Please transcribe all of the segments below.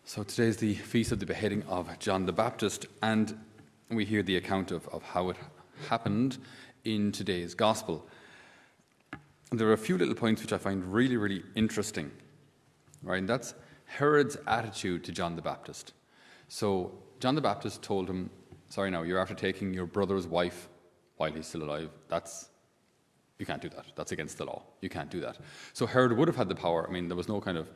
So today is the feast of the beheading of John the Baptist, and we hear the account of how it happened in today's gospel. And there are a few little points which I find really, really interesting, right? And that's Herod's attitude to John the Baptist. So John the Baptist told him, sorry now, you're after taking your brother's wife while he's still alive. You can't do that. That's against the law. You can't do that. So Herod would have had the power. I mean, there was no kind of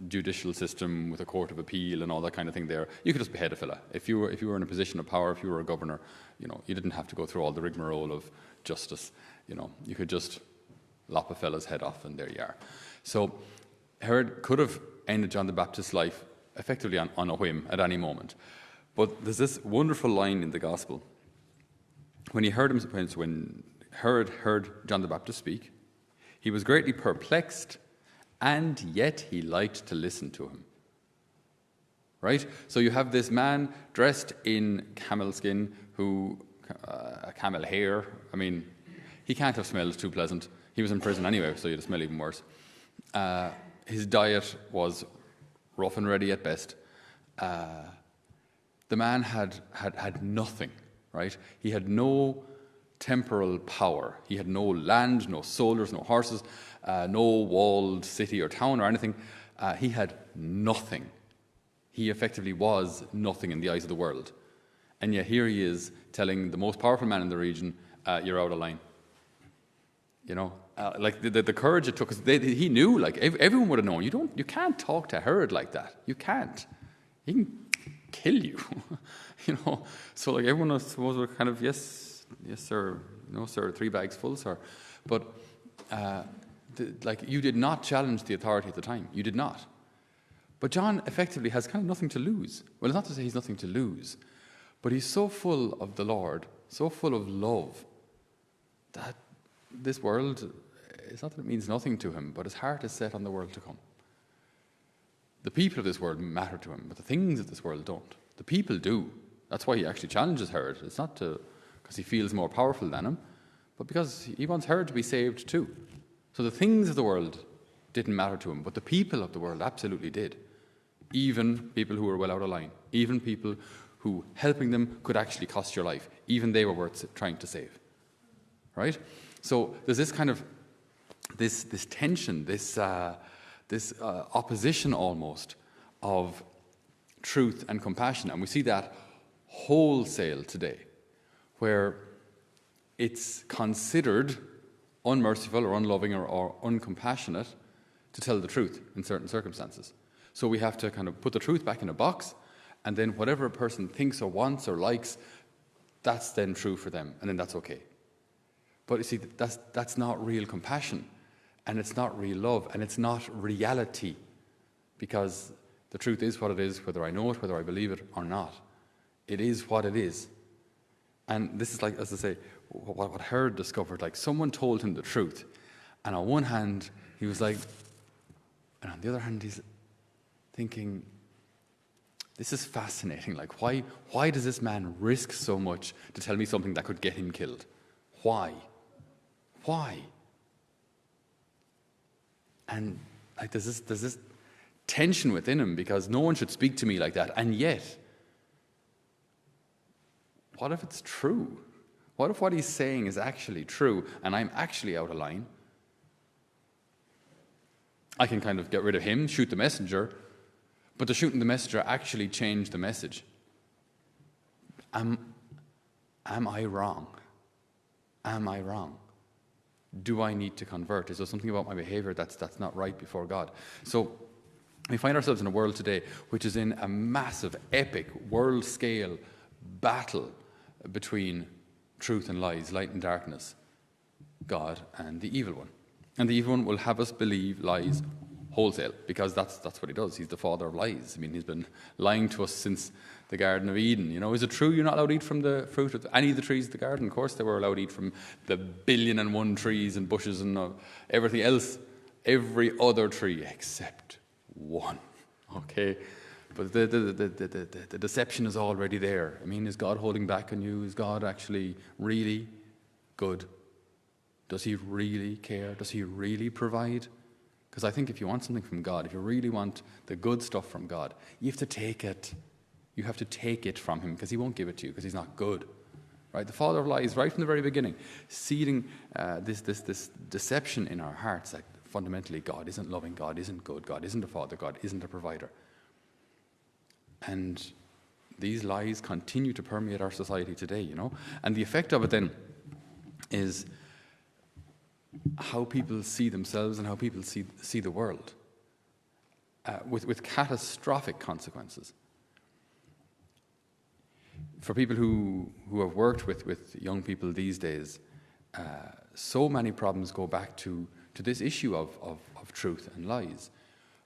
judicial system with a court of appeal and all that kind of thing there. You could just behead a fella. If you were in a position of power, if you were a governor, you didn't have to go through all the rigmarole of justice. You could just lop a fella's head off and there you are. So Herod could have ended John the Baptist's life effectively on a whim at any moment. But there's this wonderful line in the gospel. When Herod heard John the Baptist speak, he was greatly perplexed, and yet he liked to listen to him. Right? So you have this man dressed in camel skin, camel hair. I mean, he can't have smelled too pleasant. He was in prison anyway, so you'd smell even worse. His diet was rough and ready at best. The man had nothing, right? He had no temporal power. He had no land, no soldiers, no horses, no walled city or town or anything. He had nothing. He effectively was nothing in the eyes of the world. And yet here he is telling the most powerful man in the region, you're out of line. Like the courage it took, he knew, like everyone would have known, you can't talk to Herod like that. You can't. He can kill you. So like everyone I suppose were kind of, yes sir, no sir, 3 bags full, sir. But you did not challenge the authority at the time. You did not. But John effectively has kind of nothing to lose. Well, it's not to say he's nothing to lose, but he's so full of the Lord, so full of love, that this world, it's not that it means nothing to him, but his heart is set on the world to come. The people of this world matter to him, but the things of this world don't. The people do. That's why he actually challenges Herod. It's not because he feels more powerful than him, but because he wants Herod to be saved too. So the things of the world didn't matter to him, but the people of the world absolutely did. Even people who were well out of line. Even people who helping them could actually cost your life. Even they were worth trying to save. Right? So there's this kind of this tension, this opposition almost of truth and compassion, and we see that wholesale today, where it's considered unmerciful or unloving or uncompassionate to tell the truth in certain circumstances. So we have to kind of put the truth back in a box, and then whatever a person thinks or wants or likes, that's then true for them, and then that's okay. But you see, that's not real compassion, and it's not real love, and it's not reality, because the truth is what it is, whether I know it, whether I believe it or not. It is what it is. And this is like, as I say, what Herod discovered, like someone told him the truth, and on one hand, he was like, and on the other hand, he's thinking, this is fascinating. Like, why does this man risk so much to tell me something that could get him killed? Why? And like there's this tension within him, because no one should speak to me like that. And yet, what if it's true? What if what he's saying is actually true and I'm actually out of line? I can kind of get rid of him, shoot the messenger, but the shooting the messenger actually changed the message. Am I wrong? Am I wrong? Do I need to convert? Is there something about my behavior that's not right before God? So we find ourselves in a world today which is in a massive, epic, world-scale battle between truth and lies, light and darkness, God and the evil one. And the evil one will have us believe lies wholesale, because that's what he does. He's the father of lies. I mean, he's been lying to us since the Garden of Eden. Is it true you're not allowed to eat from the fruit of any of the trees of the garden? Of course they were allowed to eat from the 1,000,001 trees and bushes and everything else, every other tree except one. Okay? But the deception is already there. I mean, is God holding back on you? Is God actually really good? Does he really care? Does he really provide? Because I think if you want something from God, if you really want the good stuff from God, you have to take it. You have to take it from him, because he won't give it to you, because he's not good. Right? The father of lies, right from the very beginning, seeding this deception in our hearts that fundamentally God isn't loving, God isn't good, God isn't a father, God isn't a provider. And these lies continue to permeate our society today, you know. And the effect of it then is how people see themselves and how people see the world, with catastrophic consequences. For people who have worked with young people these days, so many problems go back to this issue of truth and lies.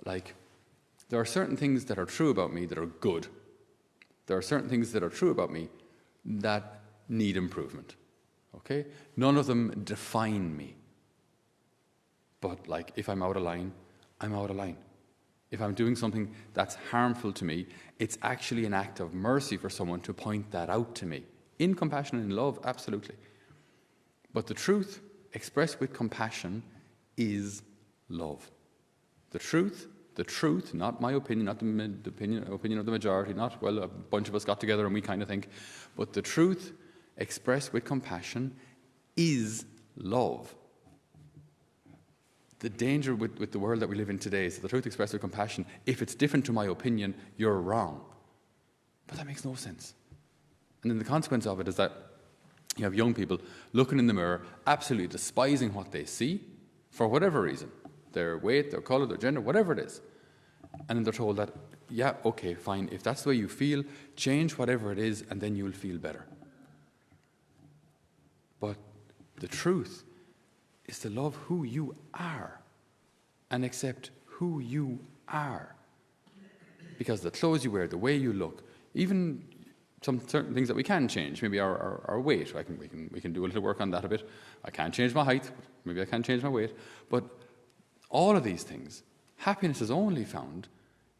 Like, there are certain things that are true about me that are good. There are certain things that are true about me that need improvement. Okay? None of them define me. But like, if I'm out of line, I'm out of line. If I'm doing something that's harmful to me, it's actually an act of mercy for someone to point that out to me. In compassion and in love, absolutely. But the truth, expressed with compassion, is love. The truth, not my opinion, not the opinion of the majority, not, well, a bunch of us got together and we kind of think, but the truth, expressed with compassion, is love. The danger with the world that we live in today is that the truth expressed with compassion, if it's different to my opinion, you're wrong. But that makes no sense. And then the consequence of it is that you have young people looking in the mirror, absolutely despising what they see, for whatever reason. Their weight, their colour, their gender, whatever it is. And then they're told that, yeah, okay, fine, if that's the way you feel, change whatever it is, and then you'll feel better. But the truth is to love who you are and accept who you are. Because the clothes you wear, the way you look, even some certain things that we can change, maybe our weight, we can do a little work on that a bit. I can't change my height, maybe I can't change my weight, but all of these things, happiness is only found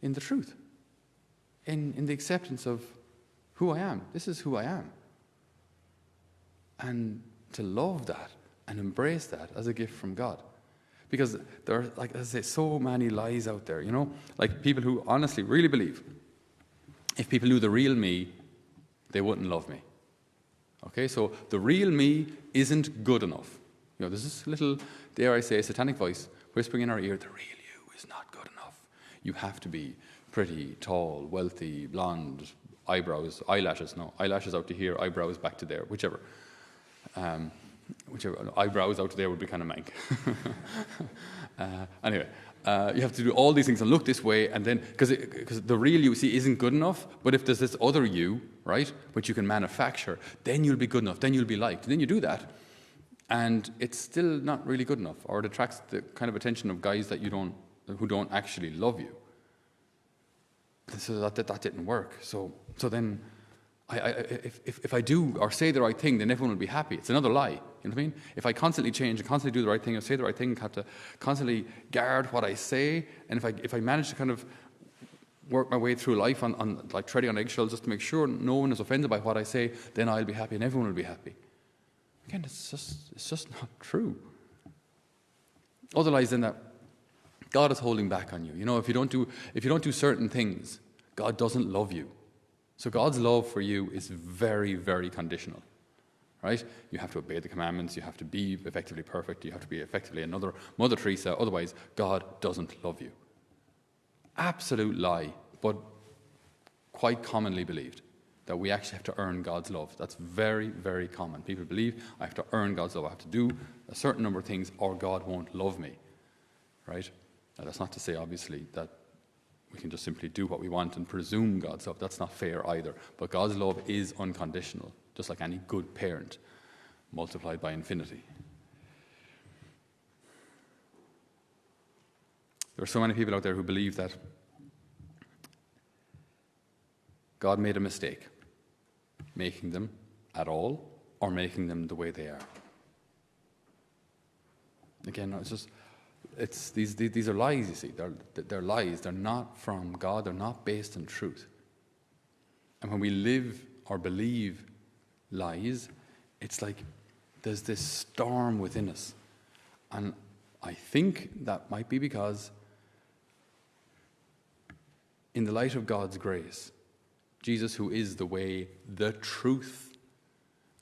in the truth, in the acceptance of who I am. This is who I am. And to love that and embrace that as a gift from God. Because there are, like, as I say, so many lies out there, you know? Like, people who honestly really believe if people knew the real me, they wouldn't love me. Okay, so the real me isn't good enough. You know, there's this little, dare I say, satanic voice whispering in our ear, the real you is not good enough. You have to be pretty, tall, wealthy, blonde, eyelashes out to here, eyebrows back to there, whichever eyebrows out to there would be kind of mank. Anyway, you have to do all these things and look this way, and then, because the real you, see, isn't good enough, but if there's this other you, right, which you can manufacture, then you'll be good enough, then you'll be liked. And then you do that, and it's still not really good enough, or it attracts the kind of attention of guys that who don't actually love you. So that didn't work. So then, if I do or say the right thing, then everyone will be happy. It's another lie. You know what I mean? If I constantly change and constantly do the right thing, or say the right thing, have to constantly guard what I say, and if I manage to kind of work my way through life on like treading on eggshells just to make sure no one is offended by what I say, then I'll be happy and everyone will be happy. Again, it's just not true. Other lies then that God is holding back on you. You know, if you don't do certain things, God doesn't love you. So God's love for you is very, very conditional, right? You have to obey the commandments. You have to be effectively perfect. You have to be effectively another Mother Teresa. Otherwise, God doesn't love you. Absolute lie, but quite commonly believed, that we actually have to earn God's love. That's very, very common. People believe I have to earn God's love. I have to do a certain number of things or God won't love me, right? Now, that's not to say, obviously, that we can just simply do what we want and presume God's love. That's not fair either. But God's love is unconditional, just like any good parent, multiplied by infinity. There are so many people out there who believe that God made a mistake, making them at all or making them the way they are. Again, these are lies, you see. They're lies. They're not from God. They're not based on truth. And when we live or believe lies, it's like there's this storm within us. And I think that might be because in the light of God's grace, Jesus, who is the way, the truth,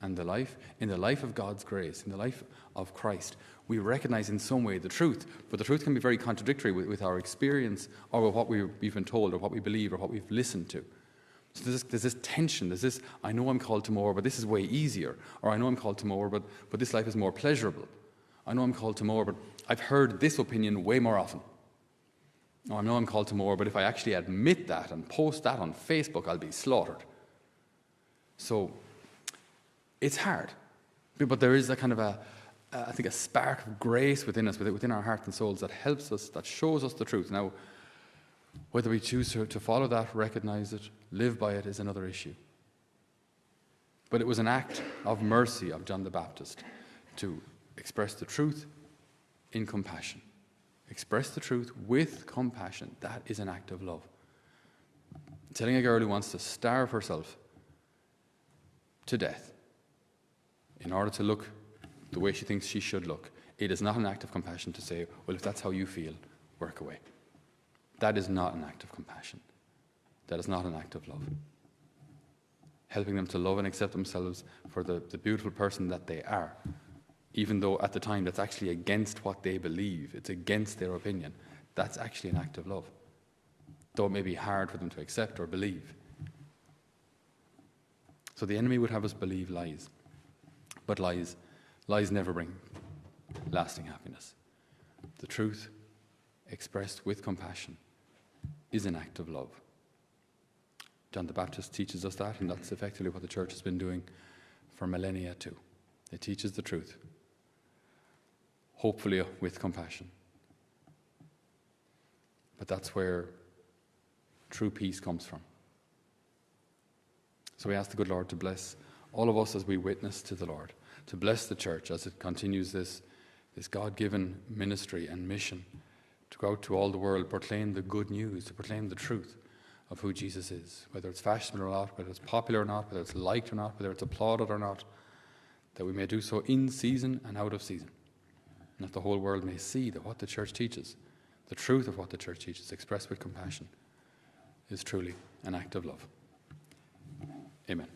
and the life, in the life of God's grace, in the life of Christ, we recognize in some way the truth, but the truth can be very contradictory with our experience or with what we've been told or what we believe or what we've listened to. So there's this tension, there's this, I know I'm called to more, but this is way easier, or I know I'm called to more, but this life is more pleasurable. I know I'm called to more, but I've heard this opinion way more often. Oh, I know I'm called to more, but if I actually admit that and post that on Facebook, I'll be slaughtered. So it's hard. But there is a kind of I think a spark of grace within us, within our hearts and souls that helps us, that shows us the truth. Now, whether we choose to follow that, recognize it, live by it is another issue. But it was an act of mercy of John the Baptist to express the truth in compassion. Express the truth with compassion. That is an act of love. Telling a girl who wants to starve herself to death in order to look the way she thinks she should look, it is not an act of compassion to say, well, if that's how you feel, work away. That is not an act of compassion. That is not an act of love. Helping them to love and accept themselves for the beautiful person that they are, even though at the time that's actually against what they believe, it's against their opinion, that's actually an act of love. Though it may be hard for them to accept or believe. So the enemy would have us believe lies. But lies never bring lasting happiness. The truth, expressed with compassion, is an act of love. John the Baptist teaches us that, and that's effectively what the church has been doing for millennia too. It teaches the truth, hopefully with compassion. But that's where true peace comes from. So we ask the good Lord to bless all of us as we witness to the Lord, to bless the church as it continues this God-given ministry and mission to go out to all the world, proclaim the good news, to proclaim the truth of who Jesus is, whether it's fashionable or not, whether it's popular or not, whether it's liked or not, whether it's applauded or not, that we may do so in season and out of season, and that the whole world may see that what the church teaches, the truth of what the church teaches, expressed with compassion, is truly an act of love. Amen.